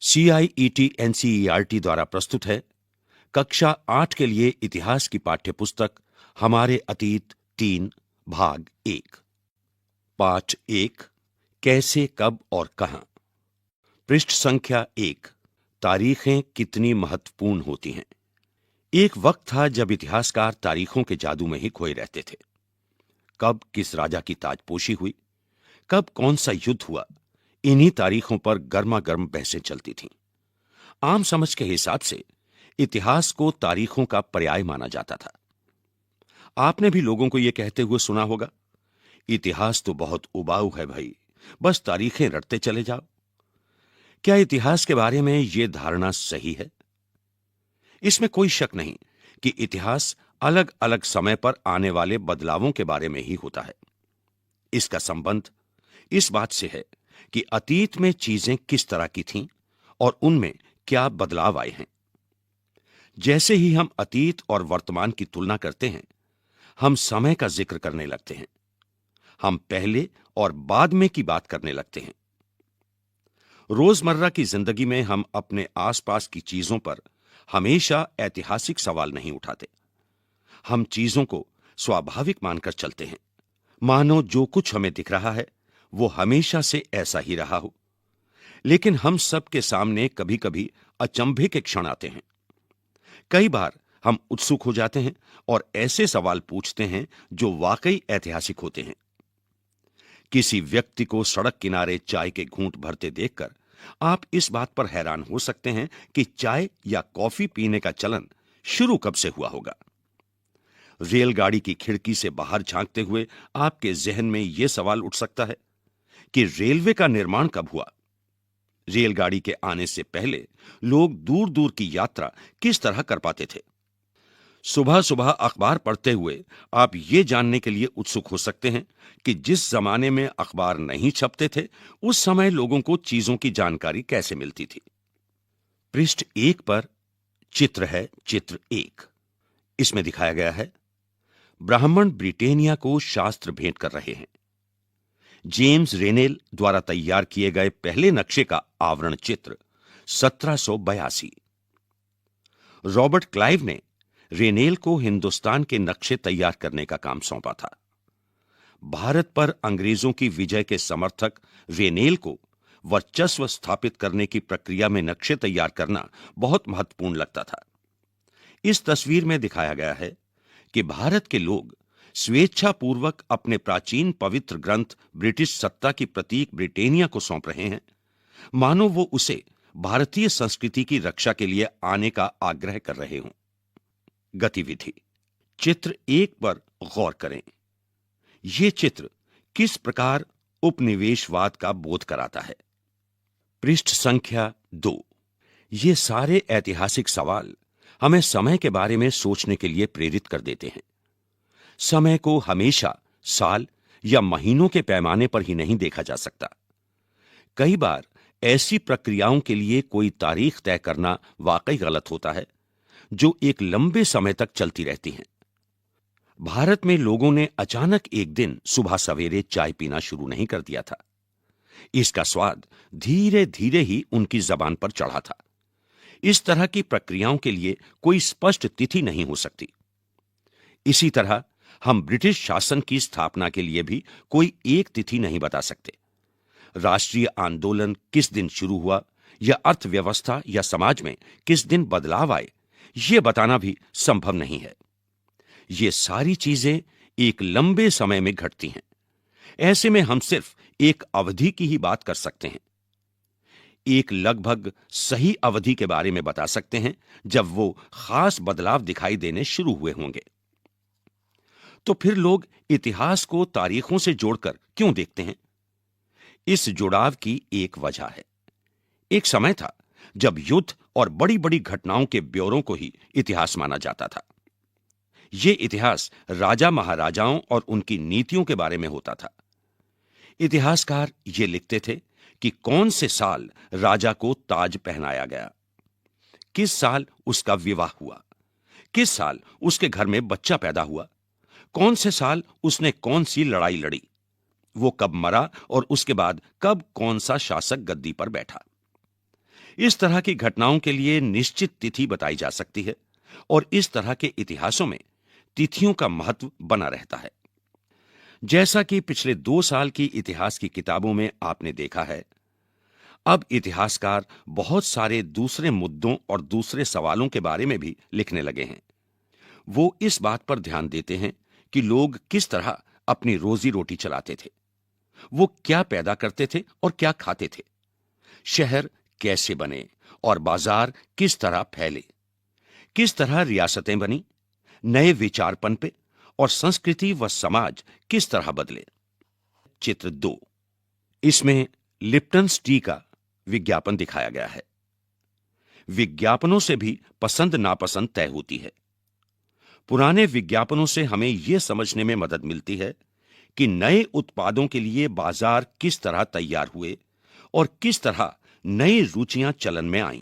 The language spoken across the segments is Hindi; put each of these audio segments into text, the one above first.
CIET NCERT द्वारा प्रस्तुत है कक्षा 8 के लिए इतिहास की पाठ्यपुस्तक हमारे अतीत 3 भाग 1। पाठ 1 कैसे, कब और कहां। पृष्ठ संख्या 1। तारीखें कितनी महत्वपूर्ण होती हैं। एक वक्त था जब इतिहासकार तारीखों के जादू में ही खोए रहते थे। कब किस राजा की ताजपोशी हुई, कब कौन सा युद्ध हुआ, इन्हीं तारीखों पर गर्मा गर्म बहसें चलती थीं। आम समझ के हिसाब से इतिहास को तारीखों का पर्याय माना जाता था। आपने भी लोगों को यह कहते हुए सुना होगा, इतिहास तो बहुत उबाऊ है भाई, बस तारीखें रटते चले जाओ। क्या इतिहास के बारे में यह धारणा सही है? इसमें कोई शक नहीं कि इतिहास अलग अलग समय पर आने वाले बदलावों के बारे में ही होता है। इसका संबंध इस बात से है कि अतीत में चीजें किस तरह की थीं और उनमें क्या बदलाव आए हैं। जैसे ही हम अतीत और वर्तमान की तुलना करते हैं, हम समय का जिक्र करने लगते हैं। हम पहले और बाद में की बात करने लगते हैं। रोजमर्रा की जिंदगी में हम अपने आसपास की चीजों पर हमेशा ऐतिहासिक सवाल नहीं उठाते। हम चीजों को स्वाभाविक मानकर चलते हैं, मानो जो कुछ हमें दिख रहा है वो हमेशा से ऐसा ही रहा हो। लेकिन हम सबके सामने कभी कभी अचंभे के क्षण आते हैं। कई बार हम उत्सुक हो जाते हैं और ऐसे सवाल पूछते हैं जो वाकई ऐतिहासिक होते हैं। किसी व्यक्ति को सड़क किनारे चाय के घूंट भरते देखकर आप इस बात पर हैरान हो सकते हैं कि चाय या कॉफी पीने का चलन शुरू कब से हुआ होगा। रेलगाड़ी की खिड़की से बाहर झांकते हुए आपके जहन में यह सवाल उठ सकता है कि रेलवे का निर्माण कब हुआ। रेलगाड़ी के आने से पहले लोग दूर दूर की यात्रा किस तरह कर पाते थे। सुबह सुबह अखबार पढ़ते हुए आप ये जानने के लिए उत्सुक हो सकते हैं कि जिस जमाने में अखबार नहीं छपते थे, उस समय लोगों को चीजों की जानकारी कैसे मिलती थी। पृष्ठ 1 पर चित्र है, चित्र 1। इसमें दिखाया गया है, ब्राह्मण ब्रिटेनिया को शास्त्र भेंट कर रहे हैं। जेम्स रेनेल द्वारा तैयार किए गए पहले नक्शे का आवरण चित्र 1782। रॉबर्ट क्लाइव ने रेनेल को हिंदुस्तान के नक्शे तैयार करने का काम सौंपा था। भारत पर अंग्रेजों की विजय के समर्थक रेनेल को वर्चस्व स्थापित करने की प्रक्रिया में नक्शे तैयार करना बहुत महत्वपूर्ण लगता था। इस तस्वीर में दिखाया गया है कि भारत के लोग स्वेच्छापूर्वक अपने प्राचीन पवित्र ग्रंथ ब्रिटिश सत्ता की प्रतीक ब्रिटेनिया को सौंप रहे हैं, मानो वो उसे भारतीय संस्कृति की रक्षा के लिए आने का आग्रह कर रहे हों। गतिविधि। चित्र 1 पर गौर करें। यह चित्र किस प्रकार उपनिवेशवाद का बोध कराता है। पृष्ठ संख्या 2। ये सारे ऐतिहासिक सवाल हमें समय के बारे में सोचने के लिए प्रेरित कर देते हैं। समय को हमेशा साल या महीनों के पैमाने पर ही नहीं देखा जा सकता। कई बार ऐसी प्रक्रियाओं के लिए कोई तारीख तय करना वाकई गलत होता है, जो एक लंबे समय तक चलती रहती हैं। भारत में लोगों ने अचानक एक दिन सुबह सवेरे चाय पीना शुरू नहीं कर दिया था। इसका स्वाद धीरे धीरे ही उनकी जबान पर चढ़ा था। इस तरह की प्रक्रियाओं के लिए कोई स्पष्ट तिथि नहीं हो सकती। इसी तरह हम ब्रिटिश शासन की स्थापना के लिए भी कोई एक तिथि नहीं बता सकते। राष्ट्रीय आंदोलन किस दिन शुरू हुआ या अर्थव्यवस्था या समाज में किस दिन बदलाव आए, यह बताना भी संभव नहीं है। ये सारी चीजें एक लंबे समय में घटती हैं। ऐसे में हम सिर्फ एक अवधि की ही बात कर सकते हैं। एक लगभग सही अवधि के बारे में बता सकते हैं जब वो खास बदलाव दिखाई देने शुरू हुए होंगे। तो फिर लोग इतिहास को तारीखों से जोड़कर क्यों देखते हैं? इस जुड़ाव की एक वजह है। एक समय था जब युद्ध और बड़ी बड़ी घटनाओं के ब्यौरों को ही इतिहास माना जाता था। यह इतिहास राजा महाराजाओं और उनकी नीतियों के बारे में होता था। इतिहासकार ये लिखते थे कि कौन से साल राजा को ताज पहनाया गया, किस साल उसका विवाह हुआ, किस साल उसके घर में बच्चा पैदा हुआ, कौन से साल उसने कौन सी लड़ाई लड़ी, वो कब मरा और उसके बाद कब कौन सा शासक गद्दी पर बैठा। इस तरह की घटनाओं के लिए निश्चित तिथि बताई जा सकती है और इस तरह के इतिहासों में तिथियों का महत्व बना रहता है। जैसा कि पिछले 2 साल की इतिहास की किताबों में आपने देखा है, अब इतिहासकार बहुत सारे दूसरे मुद्दों और दूसरे सवालों के बारे में भी लिखने लगे हैं। वो इस बात पर ध्यान देते हैं कि लोग किस तरह अपनी रोजी रोटी चलाते थे, वो क्या पैदा करते थे और क्या खाते थे, शहर कैसे बने और बाजार किस तरह फैले, किस तरह रियासतें बनी, नए विचार पनपे और संस्कृति व समाज किस तरह बदले। चित्र 2, इसमें लिप्टन्स टी का विज्ञापन दिखाया गया है। विज्ञापनों से भी पसंद नापसंद तय होती है। पुराने विज्ञापनों से हमें यह समझने में मदद मिलती है कि नए उत्पादों के लिए बाजार किस तरह तैयार हुए और किस तरह नई रुचियां चलन में आईं।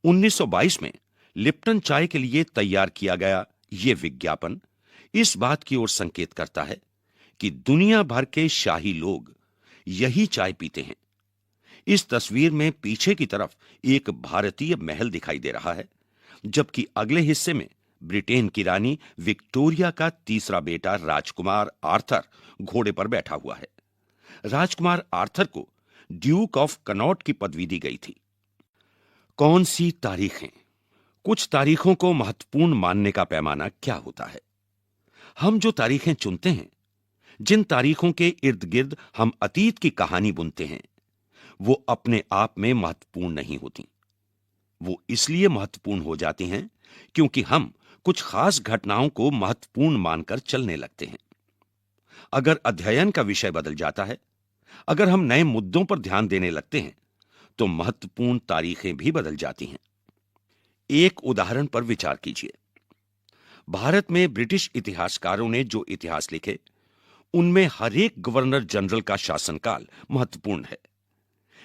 1922 में लिप्टन चाय के लिए तैयार किया गया यह विज्ञापन इस बात की ओर संकेत करता है कि दुनिया भर के शाही लोग यही चाय पीते हैं। इस तस्वीर में पीछे की तरफ एक भारतीय महल दिखाई दे रहा है, जबकि अगले हिस्से में ब्रिटेन की रानी विक्टोरिया का तीसरा बेटा राजकुमार आर्थर घोड़े पर बैठा हुआ है। राजकुमार आर्थर को ड्यूक ऑफ कनॉट की पदवी दी गई थी। कौन सी तारीखें? कुछ तारीखों को महत्वपूर्ण मानने का पैमाना क्या होता है? हम जो तारीखें चुनते हैं, जिन तारीखों के इर्द गिर्द हम अतीत की कहानी बुनते हैं, वो अपने आप में महत्वपूर्ण नहीं होती। वो इसलिए महत्वपूर्ण हो जाती हैं क्योंकि हम कुछ खास घटनाओं को महत्वपूर्ण मानकर चलने लगते हैं। अगर अध्ययन का विषय बदल जाता है, अगर हम नए मुद्दों पर ध्यान देने लगते हैं, तो महत्वपूर्ण तारीखें भी बदल जाती हैं। एक उदाहरण पर विचार कीजिए। भारत में ब्रिटिश इतिहासकारों ने जो इतिहास लिखे, उनमें हर एक गवर्नर जनरल का शासनकाल महत्वपूर्ण है।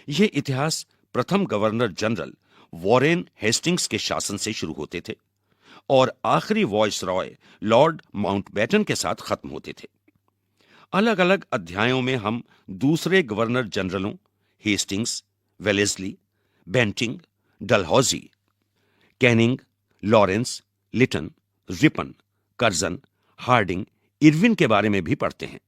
यह इतिहास प्रथम गवर्नर जनरल वॉरेन हेस्टिंग्स के शासन से शुरू होते थे और आखिरी वॉइसरॉय लॉर्ड माउंटबेटन के साथ खत्म होते थे। अलग अलग अध्यायों में हम दूसरे गवर्नर जनरलों Hastings, Wellesley, Bentinck, Dalhousie, Canning, Lawrence, Lytton, Ripon, Curzon, Hardinge, Irwin के बारे में भी पढ़ते हैं।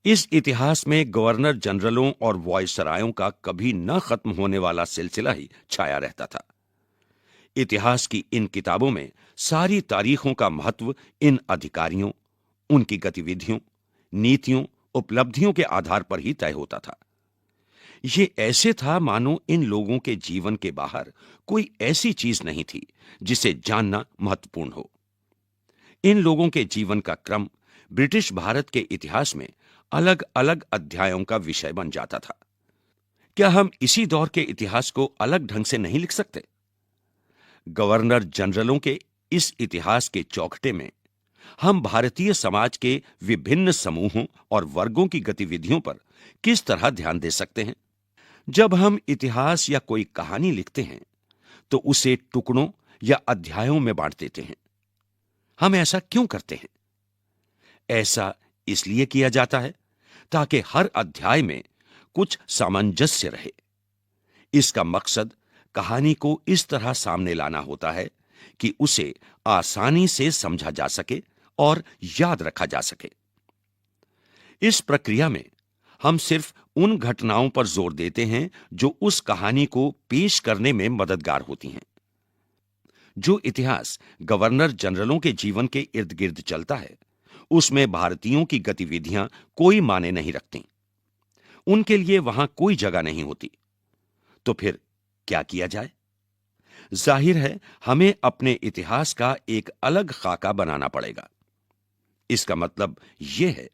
इस इतिहास में गवर्नर जनरलों और वॉइसरायों का कभी न खत्म होने वाला सिलसिला ही छाया रहता था। इतिहास की इन किताबों में सारी तारीखों का महत्व इन अधिकारियों, उनकी गतिविधियों, नीतियों, उपलब्धियों के आधार पर ही तय होता था। ये ऐसे था मानो इन लोगों के जीवन के बाहर कोई ऐसी चीज नहीं थी जिसे जानना महत्वपूर्ण हो। इन लोगों के जीवन का क्रम ब्रिटिश भारत के इतिहास में अलग अलग अध्यायों का विषय बन जाता था। क्या हम इसी दौर के इतिहास को अलग ढंग से नहीं लिख सकते? गवर्नर जनरलों के इस इतिहास के चौखटे में हम भारतीय समाज के विभिन्न समूहों और वर्गों की गतिविधियों पर किस तरह ध्यान दे सकते हैं? जब हम इतिहास या कोई कहानी लिखते हैं, तो उसे टुकड़ों या अध्यायों में बांट देते हैं। हम ऐसा क्यों करते हैं? ऐसा इसलिए किया जाता है ताकि हर अध्याय में कुछ सामंजस्य रहे। इसका मकसद कहानी को इस तरह सामने लाना होता है कि उसे आसानी से समझा जा सके और याद रखा जा सके। इस प्रक्रिया में हम सिर्फ उन घटनाओं पर जोर देते हैं जो उस कहानी को पेश करने में मददगार होती हैं। जो इतिहास गवर्नर जनरलों के जीवन के इर्द गिर्द चलता है, उसमें भारतीयों की गतिविधियां कोई माने नहीं रखती। उनके लिए वहां कोई जगह नहीं होती। तो फिर क्या किया जाए? जाहिर है, हमें अपने इतिहास का एक अलग खाका बनाना पड़ेगा। इसका मतलब यह है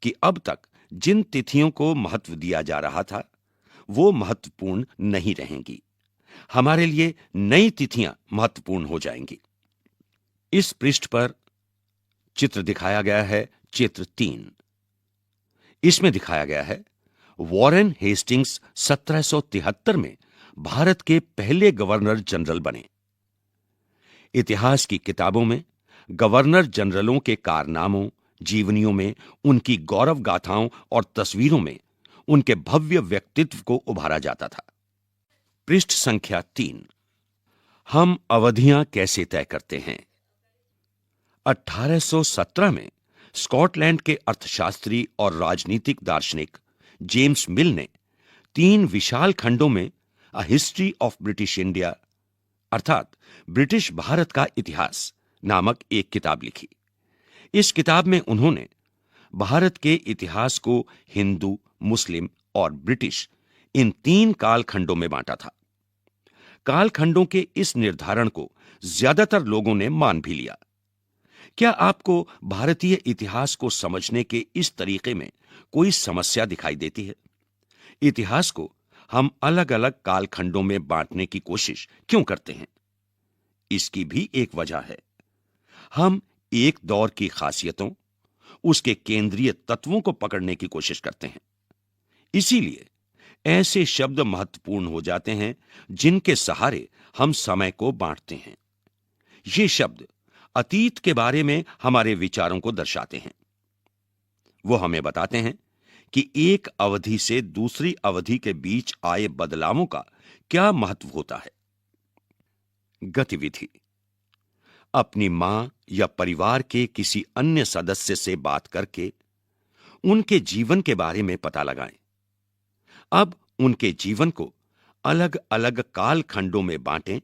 कि अब तक जिन तिथियों को महत्व दिया जा रहा था, वो महत्वपूर्ण नहीं रहेंगी। हमारे लिए नई तिथियां महत्वपूर्ण हो जाएंगी। इस पृष्ठ पर चित्र दिखाया गया है, चित्र 3। इसमें दिखाया गया है वॉरेन हेस्टिंग्स 1773 में भारत के पहले गवर्नर जनरल बने। इतिहास की किताबों में गवर्नर जनरलों के कारनामों, जीवनियों में उनकी गौरव गाथाओं और तस्वीरों में उनके भव्य व्यक्तित्व को उभारा जाता था। पृष्ठ संख्या 3। हम अवधियां कैसे तय करते हैं? 1817 में स्कॉटलैंड के अर्थशास्त्री और राजनीतिक दार्शनिक जेम्स मिल ने 3 विशाल खंडों में a history of British India अर्थात ब्रिटिश भारत का इतिहास नामक एक किताब लिखी। इस किताब में उन्होंने भारत के इतिहास को हिंदू, मुस्लिम और ब्रिटिश इन 3 कालखंडों में बांटा था। कालखंडों के इस निर्धारण को ज्यादातर लोगों ने मान भी लिया। क्या आपको भारतीय इतिहास को समझने के इस तरीके में कोई समस्या दिखाई देती है? इतिहास को हम अलग-अलग कालखंडों में बांटने की कोशिश क्यों करते हैं? इसकी भी एक वजह है। हम एक दौर की खासियतों, उसके केंद्रीय तत्वों को पकड़ने की कोशिश करते हैं। इसीलिए ऐसे शब्द महत्वपूर्ण हो जाते हैं जिनके सहारे हम समय को बांटते हैं। ये शब्द अतीत के बारे में हमारे विचारों को दर्शाते हैं। वो हमें बताते हैं कि एक अवधि से दूसरी अवधि के बीच आए बदलावों का क्या महत्व होता है। गतिविधि: अपनी मां या परिवार के किसी अन्य सदस्य से बात करके उनके जीवन के बारे में पता लगाएं। अब उनके जीवन को अलग-अलग कालखंडों में बांटें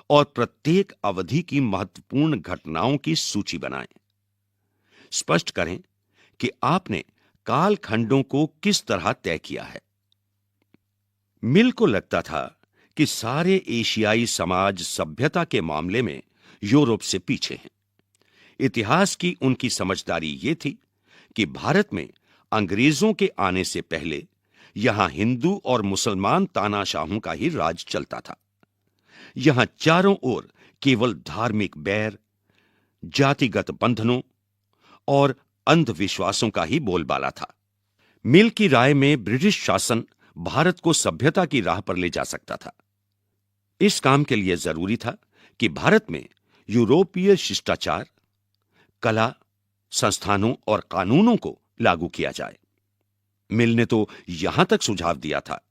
और प्रत्येक अवधि की महत्वपूर्ण घटनाओं की सूची बनाएं। स्पष्ट करें कि आपने कालखंडों को किस तरह तय किया है। मिल को लगता था कि सारे एशियाई समाज सभ्यता के मामले में यूरोप से पीछे हैं। इतिहास की उनकी समझदारी यह थी कि भारत में अंग्रेजों के आने से पहले यहां हिंदू और मुसलमान तानाशाहों का ही राज चलता था। यहां चारों ओर केवल धार्मिक बैर, जातिगत बंधनों और अंधविश्वासों का ही बोलबाला था। मिल की राय में ब्रिटिश शासन भारत को सभ्यता की राह पर ले जा सकता था। इस काम के लिए जरूरी था कि भारत में यूरोपीय शिष्टाचार, कला, संस्थानों और कानूनों को लागू किया जाए। मिल ने तो यहां तक सुझाव दिया था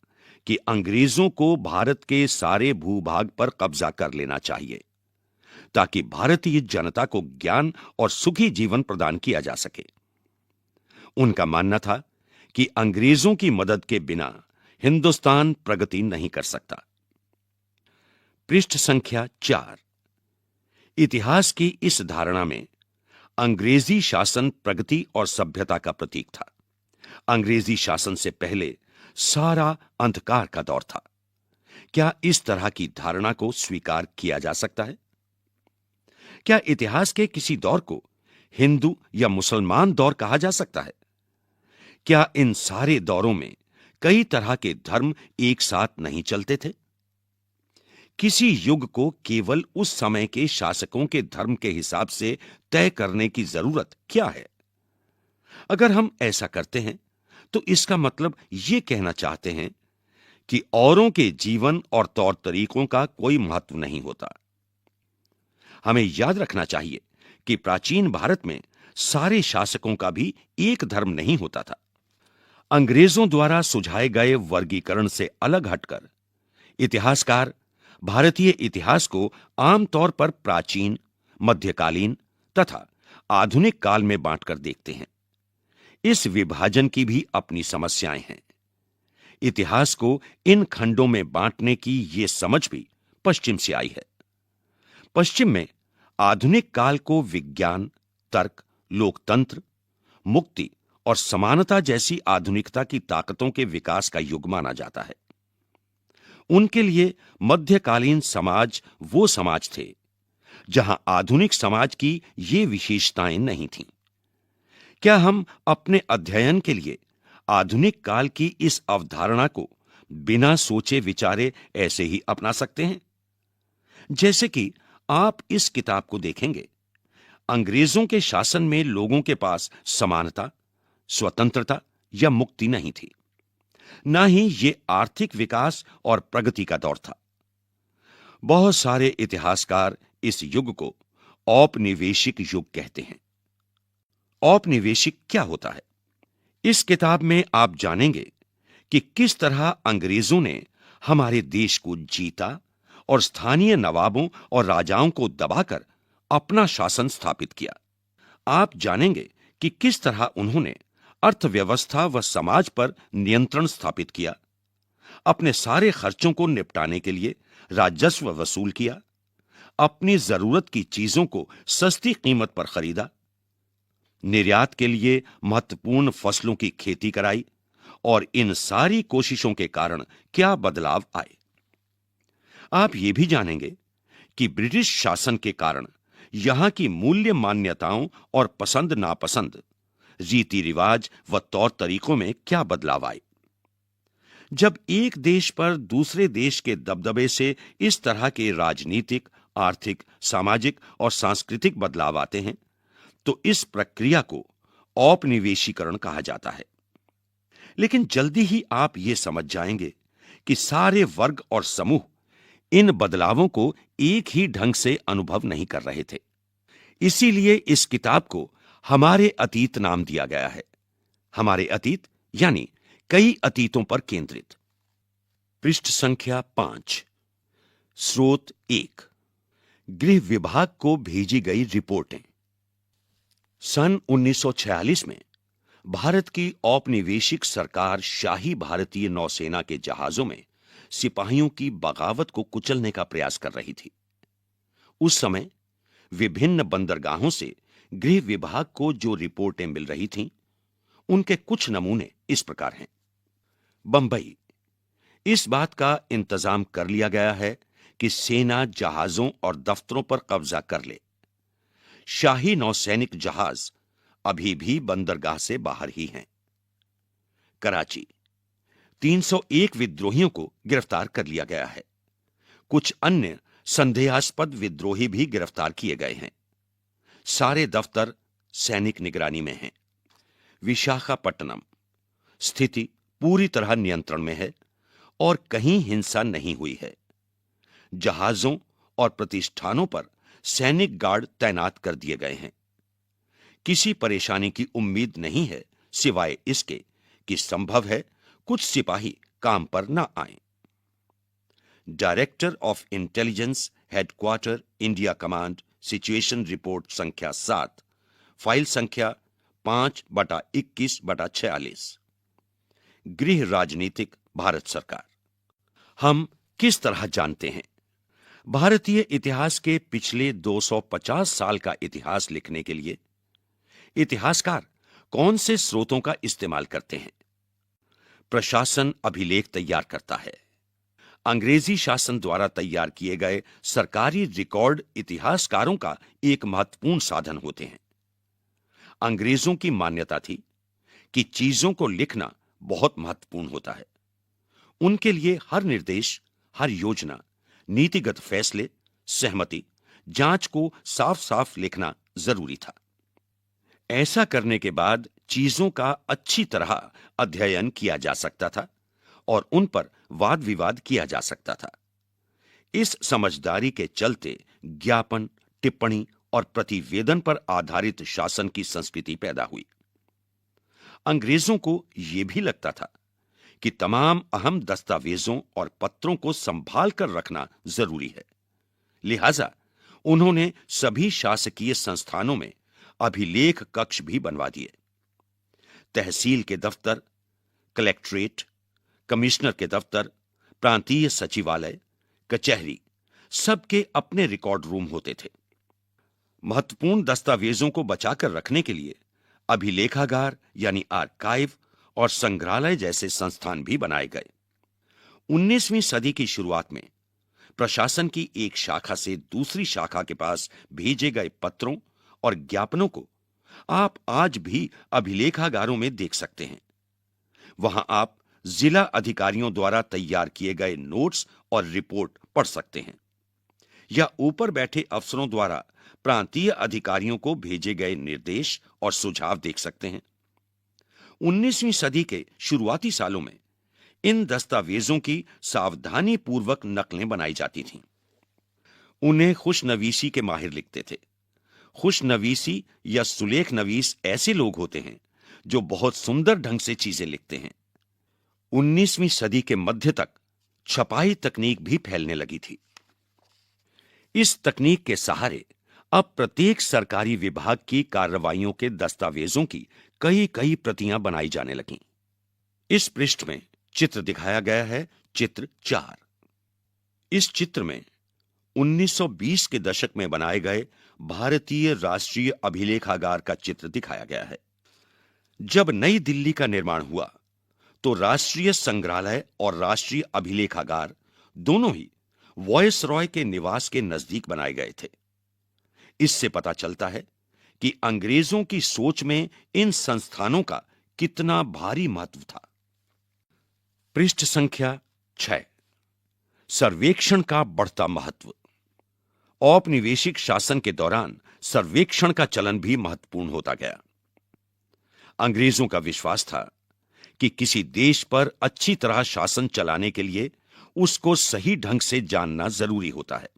कि अंग्रेजों को भारत के सारे भूभाग पर कब्जा कर लेना चाहिए ताकि भारतीय जनता को ज्ञान और सुखी जीवन प्रदान किया जा सके। उनका मानना था कि अंग्रेजों की मदद के बिना हिंदुस्तान प्रगति नहीं कर सकता। पृष्ठ संख्या 4। इतिहास की इस धारणा में अंग्रेजी शासन प्रगति और सभ्यता का प्रतीक था। अंग्रेजी शासन से पहले सारा अंधकार का दौर था। क्या इस तरह की धारणा को स्वीकार किया जा सकता है? क्या इतिहास के किसी दौर को हिंदू या मुसलमान दौर कहा जा सकता है? क्या इन सारे दौरों में कई तरह के धर्म एक साथ नहीं चलते थे? किसी युग को केवल उस समय के शासकों के धर्म के हिसाब से तय करने की जरूरत क्या है? अगर हम ऐसा करते हैं तो इसका मतलब यह कहना चाहते हैं कि औरों के जीवन और तौर तरीकों का कोई महत्व नहीं होता। हमें याद रखना चाहिए कि प्राचीन भारत में सारे शासकों का भी एक धर्म नहीं होता था। अंग्रेजों द्वारा सुझाए गए वर्गीकरण से अलग हटकर इतिहासकार भारतीय इतिहास को आमतौर पर प्राचीन, मध्यकालीन तथा आधुनिक काल में बांटकर देखते हैं। इस विभाजन की भी अपनी समस्याएं हैं। इतिहास को इन खंडों में बांटने की यह समझ भी पश्चिम से आई है। पश्चिम में आधुनिक काल को विज्ञान, तर्क, लोकतंत्र, मुक्ति और समानता जैसी आधुनिकता की ताकतों के विकास का युग माना जाता है। उनके लिए मध्यकालीन समाज वो समाज थे जहां आधुनिक समाज की ये विशेषताएं नहीं थीं। क्या हम अपने अध्ययन के लिए आधुनिक काल की इस अवधारणा को बिना सोचे विचारे ऐसे ही अपना सकते हैं? जैसे कि आप इस किताब को देखेंगे, अंग्रेजों के शासन में लोगों के पास समानता, स्वतंत्रता या मुक्ति नहीं थी। ना ही ये आर्थिक विकास और प्रगति का दौर था। बहुत सारे इतिहासकार इस युग को औपनिवेशिक युग कहते हैं। औपनिवेशिक क्या होता है? इस किताब में आप जानेंगे कि किस तरह अंग्रेजों ने हमारे देश को जीता और स्थानीय नवाबों और राजाओं को दबाकर अपना शासन स्थापित किया। आप जानेंगे कि किस तरह उन्होंने अर्थव्यवस्था व समाज पर नियंत्रण स्थापित किया, अपने सारे खर्चों को निपटाने के लिए राजस्व वसूल किया, अपनी जरूरत की चीजों को सस्ती कीमत पर खरीदा, निर्यात के लिए महत्वपूर्ण फसलों की खेती कराई और इन सारी कोशिशों के कारण क्या बदलाव आए। आप ये भी जानेंगे कि ब्रिटिश शासन के कारण यहां की मूल्य मान्यताओं और पसंद नापसंद, रीति रिवाज व तौर तरीकों में क्या बदलाव आए। जब एक देश पर दूसरे देश के दबदबे से इस तरह के राजनीतिक, आर्थिक, सामाजिक और सांस्कृतिक बदलाव आते हैं तो इस प्रक्रिया को औपनिवेशीकरण कहा जाता है। लेकिन जल्दी ही आप ये समझ जाएंगे कि सारे वर्ग और समूह इन बदलावों को एक ही ढंग से अनुभव नहीं कर रहे थे। इसीलिए इस किताब को हमारे अतीत नाम दिया गया है। हमारे अतीत यानी कई अतीतों पर केंद्रित। पृष्ठ संख्या 5। स्रोत 1। गृह विभाग को भेजी गई रिपोर्टें। सन 1946 में भारत की औपनिवेशिक सरकार शाही भारतीय नौसेना के जहाजों में सिपाहियों की बगावत को कुचलने का प्रयास कर रही थी। उस समय विभिन्न बंदरगाहों से गृह विभाग को जो रिपोर्टें मिल रही थीं, उनके कुछ नमूने इस प्रकार हैं। बंबई, इस बात का इंतजाम कर लिया गया है कि सेना जहाजों और दफ्तरों पर कब्जा कर ले। शाही नौसैनिक जहाज अभी भी बंदरगाह से बाहर ही हैं। कराची, 301 विद्रोहियों को गिरफ्तार कर लिया गया है। कुछ अन्य संदेहास्पद विद्रोही भी गिरफ्तार किए गए हैं। सारे दफ्तर सैनिक निगरानी में हैं। विशाखापट्टनम, स्थिति पूरी तरह नियंत्रण में है और कहीं हिंसा नहीं हुई है। जहाजों और प्रतिष्ठानों पर सैनिक गार्ड तैनात कर दिए गए हैं। किसी परेशानी की उम्मीद नहीं है सिवाय इसके कि संभव है कुछ सिपाही काम पर न आएं। Director of intelligence headquarter India command situation report संख्या 7, फाइल संख्या 5/21/46। गृह राजनीतिक भारत सरकार। हम किस तरह जानते हैं? भारतीय इतिहास के पिछले 250 साल का इतिहास लिखने के लिए इतिहासकार कौन से स्रोतों का इस्तेमाल करते हैं? प्रशासन अभिलेख तैयार करता है। अंग्रेजी शासन द्वारा तैयार किए गए सरकारी रिकॉर्ड इतिहासकारों का एक महत्वपूर्ण साधन होते हैं। अंग्रेजों की मान्यता थी कि चीजों को लिखना बहुत महत्वपूर्ण होता है। उनके लिए हर निर्देश, हर योजना, नीतिगत फैसले, सहमति, जांच को साफ साफ लिखना जरूरी था। ऐसा करने के बाद चीजों का अच्छी तरह अध्ययन किया जा सकता था और उन पर वाद विवाद किया जा सकता था। इस समझदारी के चलते ज्ञापन, टिप्पणी और प्रतिवेदन पर आधारित शासन की संस्कृति पैदा हुई। अंग्रेजों को यह भी लगता था कि तमाम अहम दस्तावेजों और पत्रों को संभाल कर रखना जरूरी है। लिहाजा उन्होंने सभी शासकीय संस्थानों में अभिलेख कक्ष भी बनवा दिए। तहसील के दफ्तर, कलेक्ट्रेट, कमिश्नर के दफ्तर, प्रांतीय सचिवालय, कचहरी, सबके अपने रिकॉर्ड रूम होते थे। महत्वपूर्ण दस्तावेजों को बचाकर रखने के लिए अभिलेखागार यानी आर्काइव और संग्रहालय जैसे संस्थान भी बनाए गए। 19वीं सदी की शुरुआत में प्रशासन की एक शाखा से दूसरी शाखा के पास भेजे गए पत्रों और ज्ञापनों को आप आज भी अभिलेखागारों में देख सकते हैं। वहां आप जिला अधिकारियों द्वारा तैयार किए गए नोट्स और रिपोर्ट पढ़ सकते हैं या ऊपर बैठे अफसरों द्वारा प्रांतीय अधिकारियों को भेजे गए निर्देश और सुझाव देख सकते हैं। 19वीं सदी के शुरुआती सालों में इन दस्तावेजों की सावधानी पूर्वक नकलें बनाई जाती थीं। उन्हें खुशनवीसी के माहिर लिखते थे। खुशनवीसी या सुलेख नवीस ऐसे लोग होते हैं जो बहुत सुंदर ढंग से चीजें लिखते हैं। 19वीं सदी के मध्य तक छपाई तकनीक भी फैलने लगी थी। इस तकनीक के सहारे अब प्रत्येक सरकारी विभाग की कार्रवाइयों के दस्तावेजों की कई कई प्रतियां बनाई जाने लगीं। इस पृष्ठ में चित्र दिखाया गया है, चित्र 4। इस चित्र में 1920 के दशक में बनाए गए भारतीय राष्ट्रीय अभिलेखागार का चित्र दिखाया गया है। जब नई दिल्ली का निर्माण हुआ तो राष्ट्रीय संग्रहालय और राष्ट्रीय अभिलेखागार दोनों ही वॉयसरॉय के निवास के नजदीक बनाए गए थे। इससे पता चलता है कि अंग्रेजों की सोच में इन संस्थानों का कितना भारी महत्व था। पृष्ठ संख्या 6, सर्वेक्षण का बढ़ता महत्व। औपनिवेशिक शासन के दौरान सर्वेक्षण का चलन भी महत्वपूर्ण होता गया। अंग्रेजों का विश्वास था कि किसी देश पर अच्छी तरह शासन चलाने के लिए उसको सही ढंग से जानना जरूरी होता है।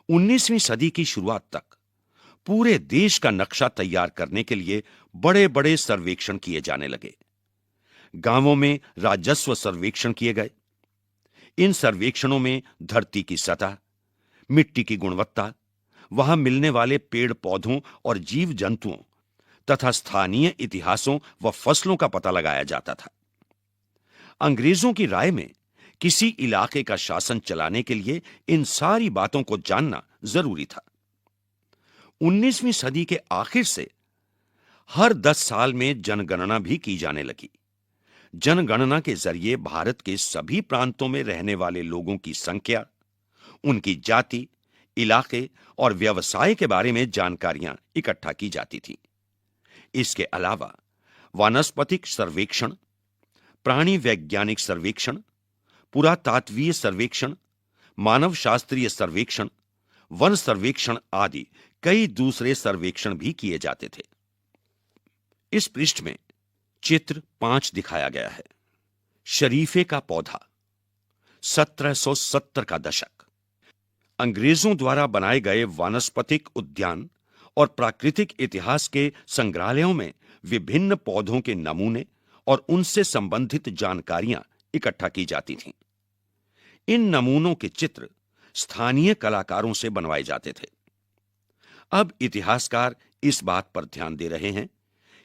19वीं सदी की शुरुआत तक पूरे देश का नक्शा तैयार करने के लिए बड़े बड़े सर्वेक्षण किए जाने लगे। गांवों में राजस्व सर्वेक्षण किए गए। इन सर्वेक्षणों में धरती की सतह, मिट्टी की गुणवत्ता, वहां मिलने वाले पेड़ पौधों और जीव जंतुओं तथा स्थानीय इतिहासों व फसलों का पता लगाया जाता था। अंग्रेजों की राय में किसी इलाके का शासन चलाने के लिए इन सारी बातों को जानना जरूरी था। 19वीं सदी के आखिर से हर 10 साल में जनगणना भी की जाने लगी। जनगणना के जरिए भारत के सभी प्रांतों में रहने वाले लोगों की संख्या, उनकी जाति, इलाके और व्यवसाय के बारे में जानकारियां इकट्ठा की जाती थी। इसके अलावा वानस्पतिक सर्वेक्षण, प्राणी वैज्ञानिक सर्वेक्षण, पुरातात्वीय सर्वेक्षण, मानव शास्त्रीय सर्वेक्षण, वन सर्वेक्षण आदि कई दूसरे सर्वेक्षण भी किए जाते थे। इस पृष्ठ में चित्र 5 दिखाया गया है। शरीफे का पौधा, 1770 का दशक। अंग्रेजों द्वारा बनाए गए वानस्पतिक उद्यान और प्राकृतिक इतिहास के संग्रहालयों में विभिन्न पौधों के नमूने और उनसे संबंधित जानकारियां इकट्ठा की जाती थीं। इन नमूनों के चित्र स्थानीय कलाकारों से बनवाए जाते थे। अब इतिहासकार इस बात पर ध्यान दे रहे हैं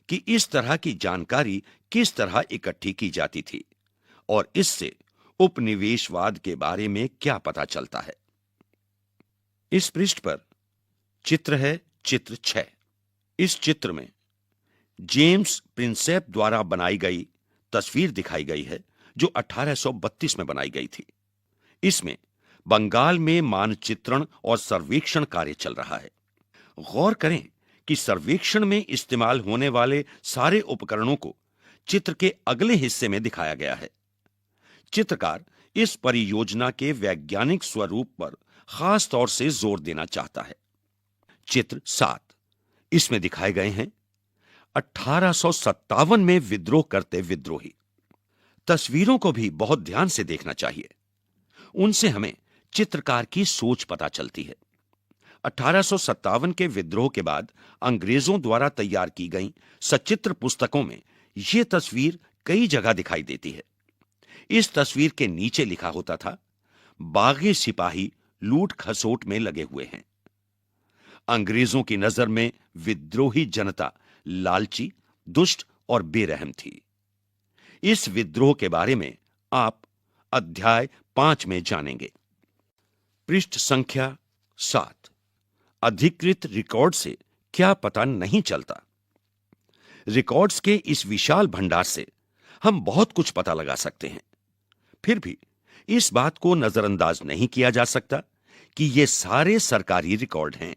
कि इस तरह की जानकारी किस तरह इकट्ठी की जाती थी और इससे उपनिवेशवाद के बारे में क्या पता चलता है। इस पृष्ठ पर चित्र है, चित्र 6। इस चित्र में जेम्स प्रिंसेप द्वारा बनाई गई तस्वीर दिखाई गई है जो 1832 में बनाई गई थी। इसमें बंगाल में मानचित्रण और सर्वेक्षण कार्य चल रहा है। गौर करें कि सर्वेक्षण में इस्तेमाल होने वाले सारे उपकरणों को चित्र के अगले हिस्से में दिखाया गया है। चित्रकार इस परियोजना के वैज्ञानिक स्वरूप पर खास तौर से जोर देना चाहता है। चित्र 7, इसमें दिखाए गए हैं 1857 में विद्रोह करते विद्रोही। तस्वीरों को भी बहुत ध्यान से देखना चाहिए। उनसे हमें चित्रकार की सोच पता चलती है। 1857 के विद्रोह के बाद अंग्रेजों द्वारा तैयार की गई सचित्र पुस्तकों में यह तस्वीर कई जगह दिखाई देती है। इस तस्वीर के नीचे लिखा होता था, बागी सिपाही लूट खसोट में लगे हुए हैं। अंग्रेजों की नजर में विद्रोही जनता लालची, दुष्ट और बेरहम थी। इस विद्रोह के बारे में आप अध्याय 5 में जानेंगे। पृष्ठ संख्या 7, अधिकृत रिकॉर्ड से क्या पता नहीं चलता। रिकॉर्ड्स के इस विशाल भंडार से हम बहुत कुछ पता लगा सकते हैं। फिर भी इस बात को नजरअंदाज नहीं किया जा सकता कि ये सारे सरकारी रिकॉर्ड हैं।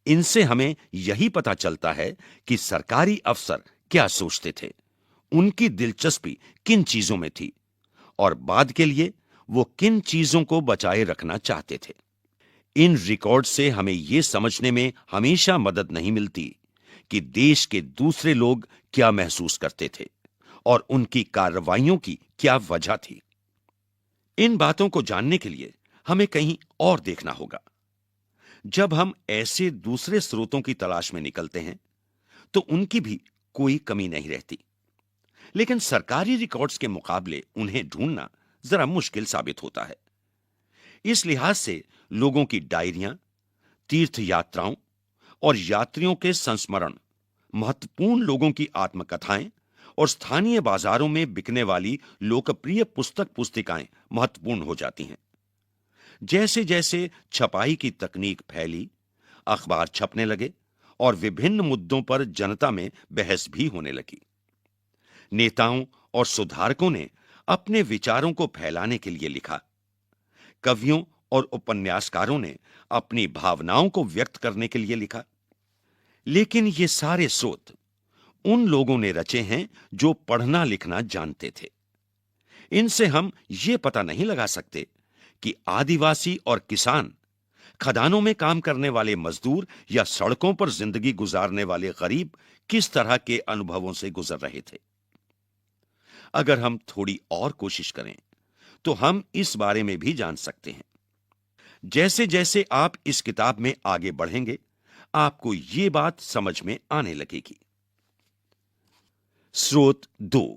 इनसे हमें यही पता चलता है कि सरकारी अफसर क्या सोचते थे, उनकी दिलचस्पी किन चीजों में थी और बाद के लिए वो किन चीजों को बचाए रखना चाहते थे। इन रिकॉर्ड से हमें यह समझने में हमेशा मदद नहीं मिलती कि देश के दूसरे लोग क्या महसूस करते थे और उनकी कार्रवाइयों की क्या वजह थी। इन बातों को जानने के लिए हमें कहीं और देखना होगा। जब हम ऐसे दूसरे स्रोतों की तलाश में निकलते हैं तो उनकी भी कोई कमी नहीं रहती, लेकिन सरकारी रिकॉर्ड्स के मुकाबले उन्हें ढूंढना जरा मुश्किल साबित होता है। इस लिहाज से लोगों की डायरियां, तीर्थ यात्राओं और यात्रियों के संस्मरण, महत्वपूर्ण लोगों की आत्मकथाएं और स्थानीय बाजारों में बिकने वाली लोकप्रिय पुस्तक पुस्तिकाएं महत्वपूर्ण हो जाती हैं। जैसे जैसे छपाई की तकनीक फैली, अखबार छपने लगे और विभिन्न मुद्दों पर जनता में बहस भी होने लगी। नेताओं और सुधारकों ने अपने विचारों को फैलाने के लिए लिखा। कवियों और उपन्यासकारों ने अपनी भावनाओं को व्यक्त करने के लिए लिखा। लेकिन ये सारे स्रोत उन लोगों ने रचे हैं जो पढ़ना लिखना जानते थे। इनसे हम ये पता नहीं लगा सकते कि आदिवासी और किसान, खदानों में काम करने वाले मजदूर या सड़कों पर जिंदगी गुजारने वाले गरीब किस तरह के अनुभवों से गुजर रहे थे। अगर हम थोड़ी और कोशिश करें तो हम इस बारे में भी जान सकते हैं। जैसे जैसे आप इस किताब में आगे बढ़ेंगे, आपको यह बात समझ में आने लगेगी। स्रोत 2,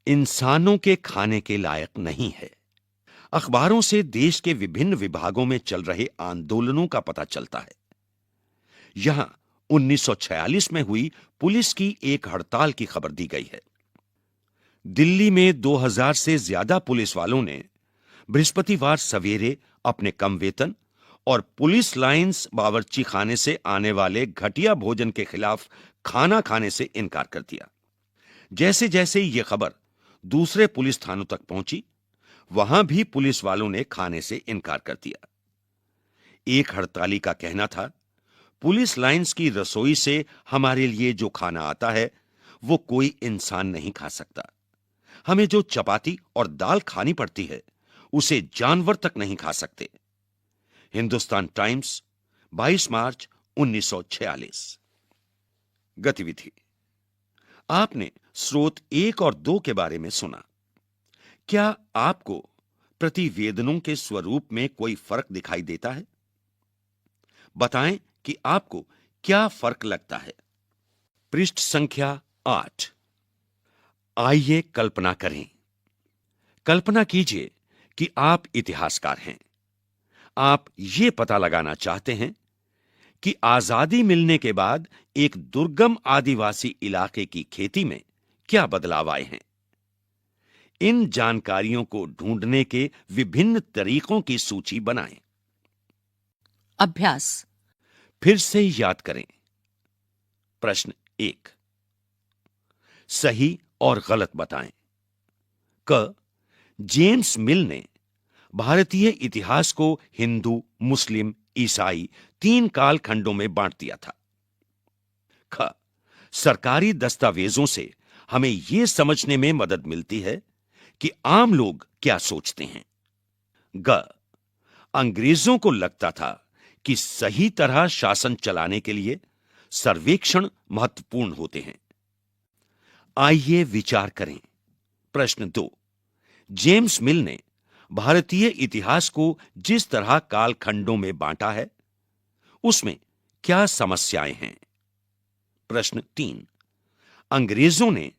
इंसानों के खाने के लायक नहीं है। अखबारों से देश के विभिन्न विभागों में चल रहे आंदोलनों का पता चलता है। यहां 1946 में हुई पुलिस की एक हड़ताल की खबर दी गई है। दिल्ली में 2000 से ज्यादा पुलिस वालों ने बृहस्पतिवार सवेरे अपने कम वेतन और पुलिस लाइंस बावर्ची खाने से आने वाले घटिया भोजन के खिलाफ खाना खाने से इनकार कर दिया। जैसे जैसे यह खबर दूसरे पुलिस थानों तक पहुंची, वहां भी पुलिस वालों ने खाने से इनकार कर दिया। एक हड़ताली का कहना था, पुलिस लाइंस की रसोई से हमारे लिए जो खाना आता है वो कोई इंसान नहीं खा सकता। हमें जो चपाती और दाल खानी पड़ती है उसे जानवर तक नहीं खा सकते। हिंदुस्तान टाइम्स, 22 मार्च 1946। गतिविधि। आपने स्रोत 1 और 2 के बारे में सुना। क्या आपको प्रतिवेदनों के स्वरूप में कोई फर्क दिखाई देता है? बताएं कि आपको क्या फर्क लगता है। पृष्ठ संख्या 8। आइए कल्पना करें। कल्पना कीजिए कि आप इतिहासकार हैं। आप ये पता लगाना चाहते हैं कि आजादी मिलने के बाद एक दुर्गम आदिवासी इलाके की खेती में क्या बदलाव आए हैं। इन जानकारियों को ढूंढने के विभिन्न तरीकों की सूची बनाएं। अभ्यास। फिर से याद करें। प्रश्न 1, सही और गलत बताएं। क, जेम्स मिल ने भारतीय इतिहास को हिंदू, मुस्लिम, ईसाई 3 कालखंडों में बांट दिया था। ख, सरकारी दस्तावेजों से हमें यह समझने में मदद मिलती है कि आम लोग क्या सोचते हैं। ग, अंग्रेजों को लगता था कि सही तरह शासन चलाने के लिए सर्वेक्षण महत्वपूर्ण होते हैं। आइए विचार करें। प्रश्न 2, जेम्स मिल ने भारतीय इतिहास को जिस तरह कालखंडों में बांटा है उसमें क्या समस्याएं हैं। प्रश्न 3, अंग्रेजों ने